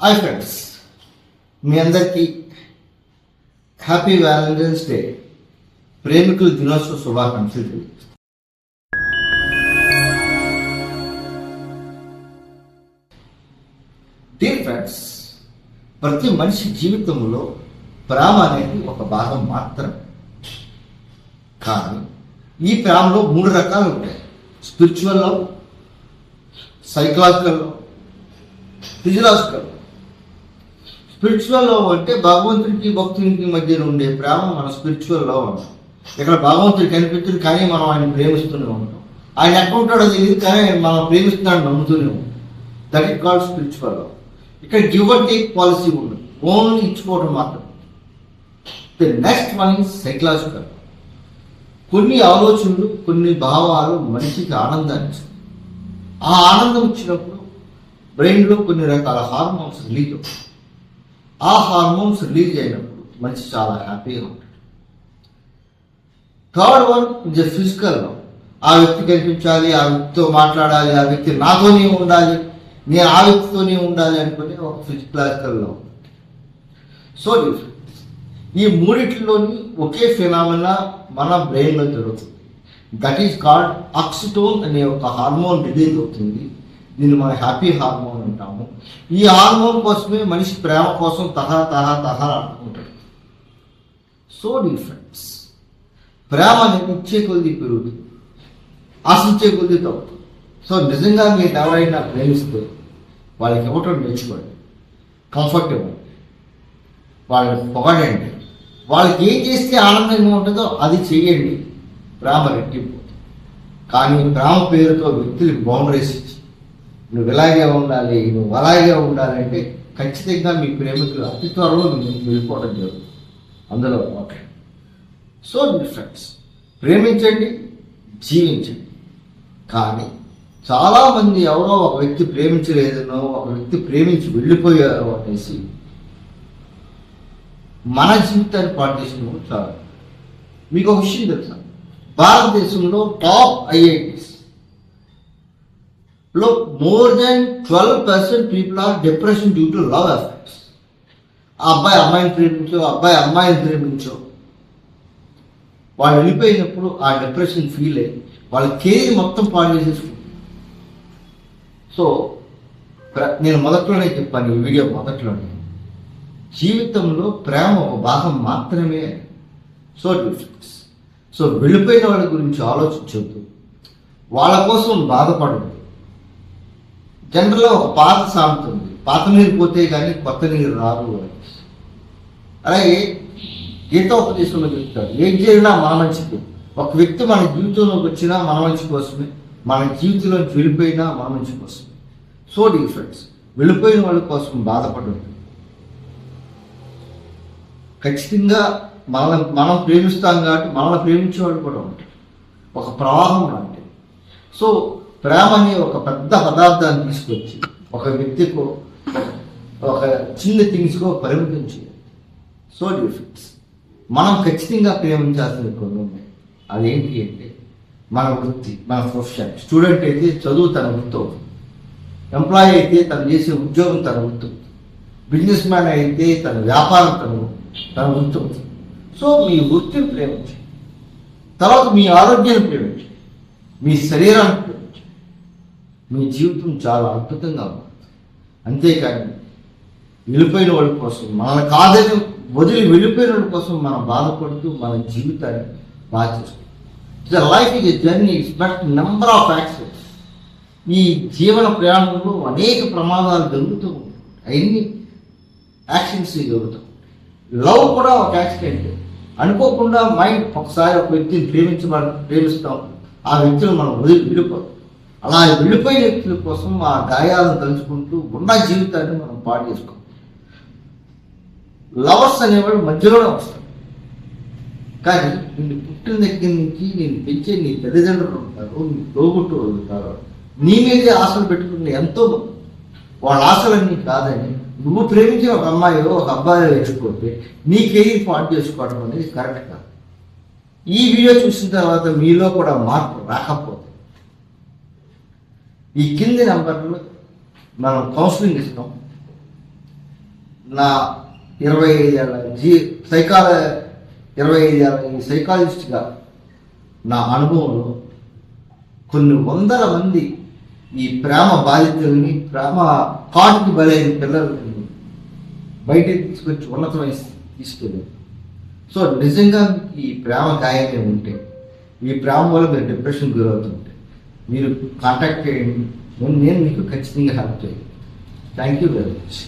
Hi friends, మీ అందరికీ happy Valentine's day, ప్రేమికుల దినోత్సవ శుభాకాంక్షలు తెలియజేస్తాను. డియర్ ఫ్రెండ్స్, ప్రతి మనిషి జీవితంలో ప్రేమ అనేది ఒక భాగం మాత్రం. కానీ ఈ ప్రేమలో 3 రకాలు ఉంటాయి: spiritual love, psychological love, physiological. Spiritual love అంటే భగవంతుడికి భక్తునికి మధ్య ఉండే ప్రేమ మన స్పిరిచువల్ లవ్ అంటాం. ఇక్కడ భగవంతుడు కనిపించడు కానీ మనం ఆయన ప్రేమిస్తూనే ఉంటాం. ఆయన ఎక్కడ ఉంటాడో తెలియదు కానీ మనం ప్రేమిస్తున్నాడు నమ్ముతూనే ఉంటాం. That is called spiritual love. ఇక్కడ గివ్ అండ్ టేక్ పాలసీ ఉండదు, ఓన్లీ ఇచ్చుకోవడం మాత్రం. The next one is psychological. కొన్ని ఆలోచనలు, కొన్ని భావాలు మనిషికి ఆనందాన్ని ఇస్తాయి. ఆ ఆనందం ఇచ్చినప్పుడు బ్రెయిన్లో కొన్ని రకాల హార్మోన్స్ రిలీజ్ అవుతాయి. ఆ హార్మోన్స్ రిలీజ్ అయినప్పుడు మనిషి చాలా హ్యాపీగా ఉంటాడు. Third one is physical love. ఆ వ్యక్తి కనిపించాలి, ఆ వ్యక్తితో మాట్లాడాలి, ఆ వ్యక్తి నాతోనే ఉండాలి, నేను ఆ వ్యక్తితోనే ఉండాలి అనుకునే ఒక ఫిజికలాజికల్ లవ్. సో ఈ మూడిట్లోని ఒకే ఫినామినా మన బ్రెయిన్లో జరుగుతుంది. దట్ ఈస్ కాల్డ్ ఆక్సిటోన్ అనే ఒక హార్మోన్ రిలీజ్ అవుతుంది. దీన్ని మనం హ్యాపీ హార్మోన్ అంటాము. ఈ హార్మోన్ కోసమే మనిషి ప్రేమ కోసం తహ అనుకుంటాడు. So difference. ప్రేమ అనేది ఇచ్చే కొద్ది పెరుగుతుంది, ఆశించే కొద్ది తగ్గుతుంది. సో నిజంగా మీరు ఎవరైనా ప్రేమిస్తే వాళ్ళకి ఇవ్వటం నేర్చుకోండి, కంఫర్ట్ ఇవ్వండి, వాళ్ళని పొగడండి. వాళ్ళకి ఏం చేస్తే ఆనందంగా ఉంటుందో అది చేయండి, ప్రేమ రెట్టింపు. కానీ ప్రేమ పేరుతో వ్యక్తులకు బౌండరీస్ ఇచ్చి నువ్వు ఇలాగే ఉండాలి, నువ్వు అలాగే ఉండాలంటే ఖచ్చితంగా మీ ప్రేమికులు అతి త్వరలో మీకు వెళ్ళిపోవడం జరుగుతుంది. అందులో ఒకటి. So difference. ప్రేమించండి, జీవించండి. కానీ చాలామంది ఎవరో ఒక వ్యక్తి ప్రేమించలేదనో, ఒక వ్యక్తి ప్రేమించి వెళ్ళిపోయారో అనేసి మన జీవితాన్ని పాటు చేసిన కూడా చాలా. మీకు ఒక విషయం తెలుసా, భారతదేశంలో టాప్ ఐఐటీస్ లో more than 12% people are depression due to love affairs. ఆ అబ్బాయి అమ్మాయిని ప్రేమించో, అబ్బాయి అమ్మాయిని ప్రేమించో వాళ్ళు వెళ్ళిపోయినప్పుడు ఆ డిప్రెషన్ ఫీల్ అయ్యి వాళ్ళ కెరీర్ మొత్తం పాడు చేసేసుకుంటారు. సో నేను మొదట్లోనే చెప్పాను, ఈ వీడియో మొదట్లోనే, జీవితంలో ప్రేమ ఒక భాగం మాత్రమే. So difference. సో వెళ్ళిపోయిన వాళ్ళ గురించి ఆలోచించవద్దు, వాళ్ళ కోసం బాధపడద్దు. జనరల్గా ఒక పాత సామెత ఉంది, పాత నీరు పోతే కానీ కొత్త నీరు రాదు అని. అలాగే గీతోపదేశంలో చెప్తాడు, ఏం చేసినా మన మంచికి. ఒక వ్యక్తి మన జీవితంలోకి వచ్చినా మన మంచి కోసమే, మన జీవితంలోకి వెళ్ళిపోయినా మన మంచి కోసమే. So difference. వెళ్ళిపోయిన వాళ్ళ కోసం బాధపడద్దు. ఖచ్చితంగా మనం ప్రేమిస్తాం కాబట్టి మనల్ని ప్రేమించేవాడు కూడా ఉంటాడు. ఒక ప్రవాహం లాంటిది. సో ప్రేమ అనే ఒక పెద్ద పదార్థాన్ని తీసుకొచ్చి ఒక వ్యక్తికో ఒక చిన్న థింగ్స్కో పరిమితం చేయాలి. So difference. మనం ఖచ్చితంగా ప్రేమించాల్సిన కొన్ని ఉన్నాయి. అదేంటి అంటే మన వృత్తి, మన ప్రొఫెషన్. స్టూడెంట్ అయితే చదువు తన వృత్తి అవుతుంది, ఎంప్లాయీ అయితే తను చేసే ఉద్యోగం తన వృత్తి అవుతుంది, బిజినెస్ మ్యాన్ అయితే తన వ్యాపారం తన వృత్తి అవుతుంది. సో మీ వృత్తిని ప్రేమించండి, తర్వాత మీ ఆరోగ్యాన్ని ప్రేమించండి, మీ శరీరాన్ని ప్రేమించండి. మీ జీవితం చాలా అద్భుతంగా ఉంటుంది. అంతేకాని వెళ్ళిపోయిన వాళ్ళ కోసం, మన కాదని వదిలి వెళ్ళిపోయిన వాళ్ళ కోసం మనం బాధపడుతూ మన జీవితాన్ని బాగా చేసుకుంటాం. Life is a journey, it's but number of accidents. ఈ జీవన ప్రయాణంలో అనేక ప్రమాదాలు జరుగుతూ ఉంటాయి, అవన్నీ యాక్సిడెంట్స్ జరుగుతాయి. లవ్ కూడా ఒక యాక్సిడెంట్. అనుకోకుండా మైండ్ ఒకసారి ఒక వ్యక్తిని ప్రేమిస్తాం, ఆ వ్యక్తులు మనం వదిలి వెళ్ళిపోతాం. అలా వెళ్ళిపోయిన వ్యక్తుల కోసం ఆ గాయాలను తలుచుకుంటూ ఉన్న జీవితాన్ని మనం పాడు చేసుకోం. లవర్స్ అనేవాళ్ళు మధ్యలోనే వస్తారు. కానీ నిన్ను పుట్టిన దగ్గర నుంచి నేను పెంచే నీ తల్లిదండ్రులు ఉంటారు, నీ తోబుట్టువులు ఉంటారు, నీ మీదే ఆశలు పెట్టుకున్న ఎంతో మంది. వాళ్ళ ఆశలన్నీ కాదని నువ్వు ప్రేమించిన ఒక అమ్మాయిలో ఒక అబ్బాయిలో వేసుకోతే నీ కెరీర్ పాటు చేసుకోవడం అనేది కరెక్ట్ కాదు. ఈ వీడియో చూసిన తర్వాత మీలో కూడా మార్పు రాకపోతే ఈ కింది నెంబర్లో మనం కౌన్సిలింగ్ ఇస్తాం. నా 25 ఏళ్ళ సైకాలజిస్ట్గా నా అనుభవంలో కొన్ని వందల మంది ఈ ప్రేమ బాధితుల్ని, ప్రేమ కాటుకి బలైన పిల్లల్ని బయటికి తీసుకొచ్చి ఉన్నతమైన తీసుకెళ్ళారు. సో నిజంగా ఈ ప్రేమ గాయమే ఉంటే, ఈ ప్రేమ వల్ల మీరు డిప్రెషన్ గురవుతుంటే మీరు కాంటాక్ట్ చేయండి. నేను మీకు ఖచ్చితంగా హెల్ప్ చేయండి. Thank you very much.